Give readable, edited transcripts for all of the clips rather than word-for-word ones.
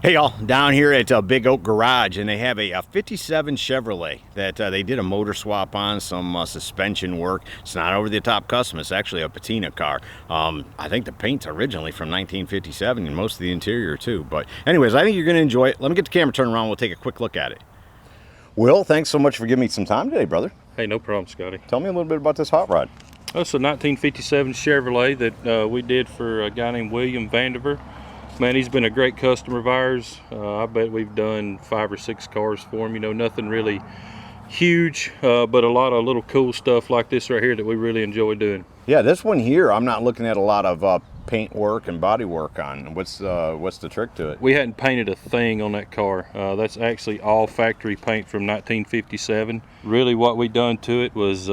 Hey y'all, down here at Big Oak Garage, and they have a 57 Chevrolet that they did a motor swap on, some suspension work. It's not over-the-top custom, it's actually a patina car. I think the paint's originally from 1957 and most of the interior too. But anyways, I think you're gonna enjoy it. Let me get the camera turned around, we'll take a quick look at it. Will, thanks so much for giving me some time today, brother. Hey, no problem, Scotty. Tell me a little bit about this hot rod. That's a 1957 Chevrolet that we did for a guy named William Vandiver. Man, he's been a great customer of ours. I bet we've done 5 or 6 cars for him. You know, nothing really huge, but a lot of little cool stuff like this right here that we really enjoy doing. Yeah, this one here, I'm not looking at a lot of paint work and body work on. What's the trick to it? We hadn't painted a thing on that car. That's actually all factory paint from 1957. Really what we done to it was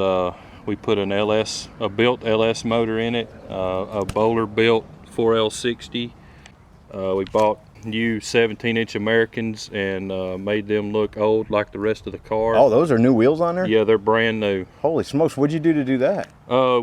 we put a built LS motor in it, a Bowler built 4L60. We bought new 17-inch Americans and made them look old like the rest of the car. Oh, those are new wheels on there? Yeah, they're brand new. Holy smokes, what'd you do to do that?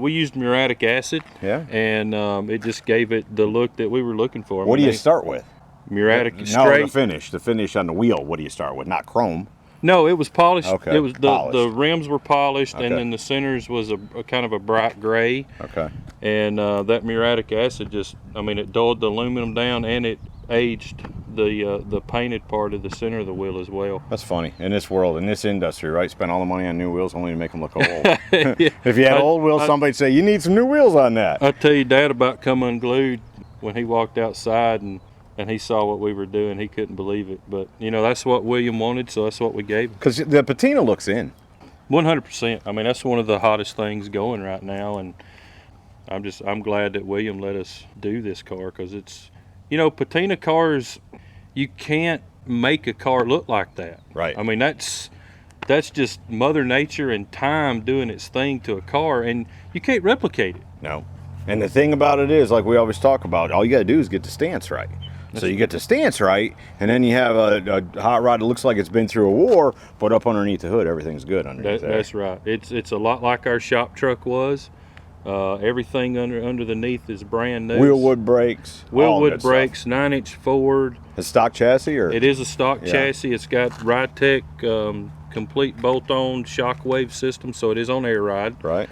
We used muriatic acid. Yeah. And it just gave it the look that we were looking for. What do you start with? Muriatic straight. No, the finish on the wheel, what do you start with? Not chrome? No, it was polished. Okay. It was the rims were polished, okay. And then the centers was a kind of a bright gray. Okay. And that muriatic acid just, I mean, it dulled the aluminum down and it aged the painted part of the center of the wheel as well. That's funny. In this world, in this industry, right? Spend all the money on new wheels only to make them look old. If you had old wheels, somebody'd say, you need some new wheels on that. I tell you, Dad about come unglued when he walked outside and he saw what we were doing. He couldn't believe it. But, you know, that's what William wanted, so that's what we gave him. Because the patina looks in. 100%. I mean, that's one of the hottest things going right now, and I'm glad that William let us do this car, because it's, you know, patina cars, you can't make a car look like that. Right. I mean, that's just Mother Nature and time doing its thing to a car, and you can't replicate it. No. And the thing about it is, like we always talk about, all you got to do is get the stance right. So you get the stance right, and then you have a hot rod that looks like it's been through a war, but up underneath the hood, everything's good underneath there. That's right. It's a lot like our shop truck was. Everything underneath is brand new. Wheelwood brakes. Wheelwood brakes, 9-inch Ford. A stock chassis, or? It is a stock chassis. It's got Rytec complete bolt-on shockwave system, so it is on air ride. Right.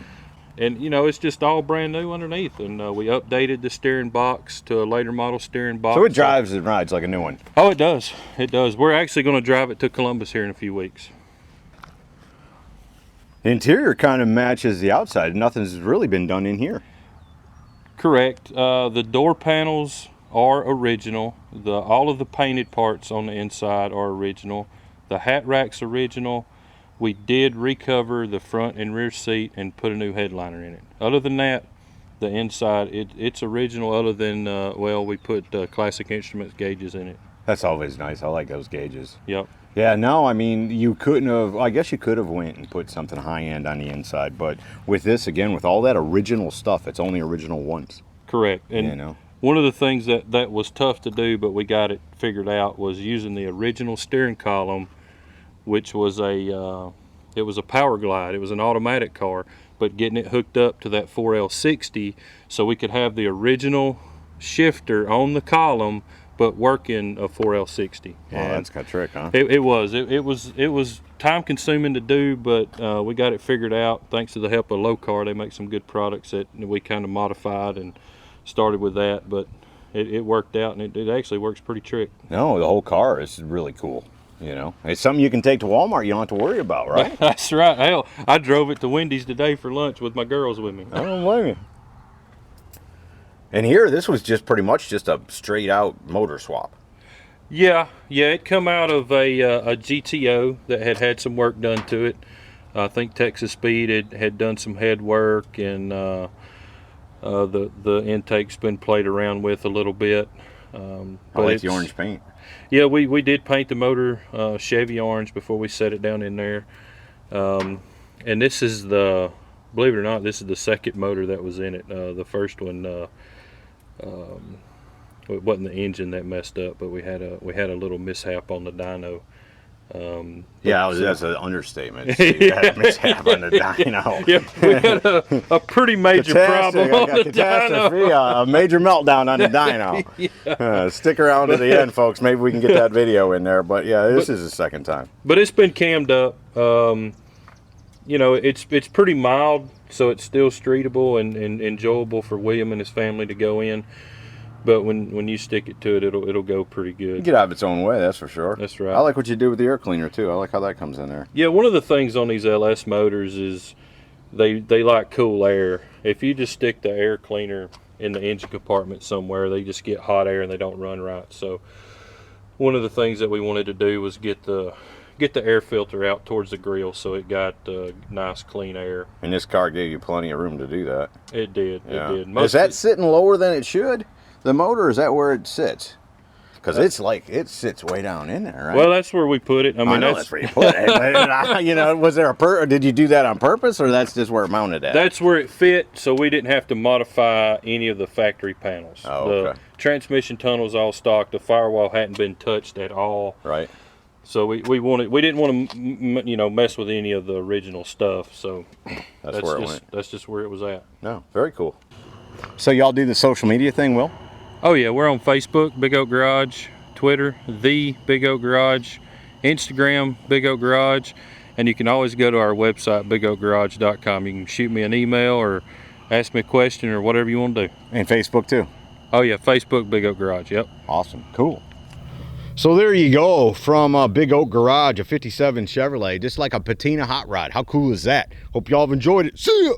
And, you know, it's just all brand new underneath. And we updated the steering box to a later model steering box. So it drives and rides like a new one? Oh, it does. It does. We're actually going to drive it to Columbus here in a few weeks. The interior kind of matches the outside. Nothing's really been done in here. Correct. The door panels are original. All of the painted parts on the inside are original. The hat rack's original. We did recover the front and rear seat and put a new headliner in it. Other than that, the inside, it's original, other than, well, we put Classic Instruments gauges in it. That's always nice. I like those gauges. Yep. Yeah, no, I mean, you couldn't have, I guess you could have went and put something high-end on the inside, but with this, again, with all that original stuff, it's only original once. Correct. And you know, one of the things that was tough to do, but we got it figured out, was using the original steering column, which was it was a Power Glide. It was an automatic car, but getting it hooked up to that 4L60 so we could have the original shifter on the column, but working a 4L60. Oh, that's got a trick, huh? It was time consuming to do, but we got it figured out thanks to the help of Low Car. They make some good products that we kind of modified and started with that, but it worked out, and it actually works pretty trick. No, the whole car is really cool. You know, it's something you can take to Walmart. You don't have to worry about, right? That's right. Hell, I drove it to Wendy's today for lunch with my girls with me. I don't blame you. And here, this was just pretty much just a straight out motor swap. Yeah, it come out of a GTO that had some work done to it. I think Texas Speed had done some head work, and the intake's been played around with a little bit. I like the orange paint. Yeah, we did paint the motor Chevy orange before we set it down in there. And this is believe it or not, this is the second motor that was in it. The first one, it wasn't the engine that messed up, but we had a little mishap on the dyno. Yeah, that's an understatement. See, that mishap on the dyno. Yeah, we had a pretty major problem on the dyno. A major meltdown on the dyno. Yeah. Stick around to the end, folks. Maybe we can get that video in there. But yeah, this is the second time. But it's been cammed up. You know, it's pretty mild, so it's still streetable and enjoyable for William and his family to go in. But when you stick it to it, it'll go pretty good. Get out of its own way, that's for sure. That's right. I like what you do with the air cleaner too. I like how that comes in there. Yeah, one of the things on these LS motors is they like cool air. If you just stick the air cleaner in the engine compartment somewhere, they just get hot air and they don't run right. So one of the things that we wanted to do was get the air filter out towards the grill so it got nice clean air. And this car gave you plenty of room to do that. It did. Yeah. It did. Is that sitting lower than it should? The motor, or is that where it sits? Because it's like, it sits way down in there, right? Well, that's where we put it. I mean, that's where you put it. You know, was there did you do that on purpose, or that's just where it mounted at? That's where it fit, so we didn't have to modify any of the factory panels. Oh, the okay. transmission tunnel's all stock. The firewall hadn't been touched at all. Right. So we didn't want to mess with any of the original stuff. So that's where it went. That's just where it was at. No, very cool. So y'all do the social media thing, Will? Oh yeah, we're on Facebook, Big Oak Garage, Twitter, The Big Oak Garage, Instagram, Big Oak Garage, and you can always go to our website, bigoakgarage.com. You can shoot me an email or ask me a question or whatever you want to do. And Facebook too? Oh yeah, Facebook, Big Oak Garage, yep. Awesome, cool. So there you go, from Big Oak Garage, a 57 Chevrolet, just like a patina hot rod. How cool is that? Hope y'all have enjoyed it. See ya!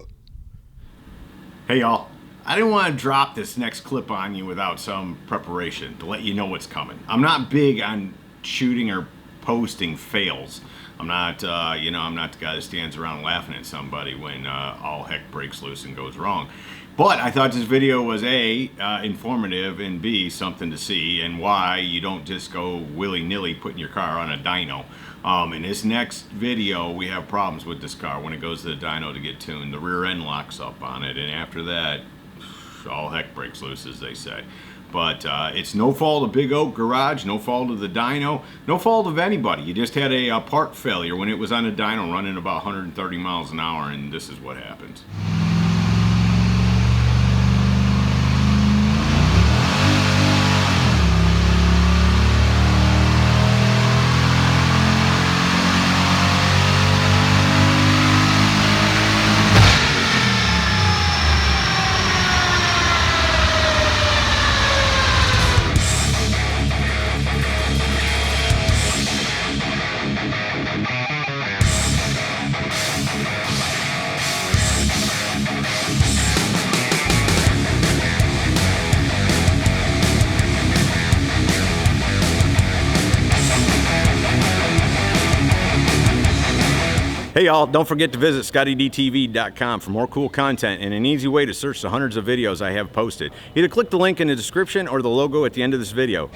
Hey y'all. I didn't want to drop this next clip on you without some preparation to let you know what's coming. I'm not big on shooting or posting fails. I'm not, I'm not the guy that stands around laughing at somebody when all heck breaks loose and goes wrong. But I thought this video was A, informative, and B, something to see, and why you don't just go willy-nilly putting your car on a dyno. In this next video, we have problems with this car when it goes to the dyno to get tuned. The rear end locks up on it, and after that, all heck breaks loose, as they say. But it's no fault of Big Oak Garage, no fault of the dyno, no fault of anybody. You just had a part failure when it was on a dyno running about 130 miles an hour, and this is what happens. Hey y'all, don't forget to visit ScottieDTV.com for more cool content and an easy way to search the hundreds of videos I have posted. Either click the link in the description or the logo at the end of this video.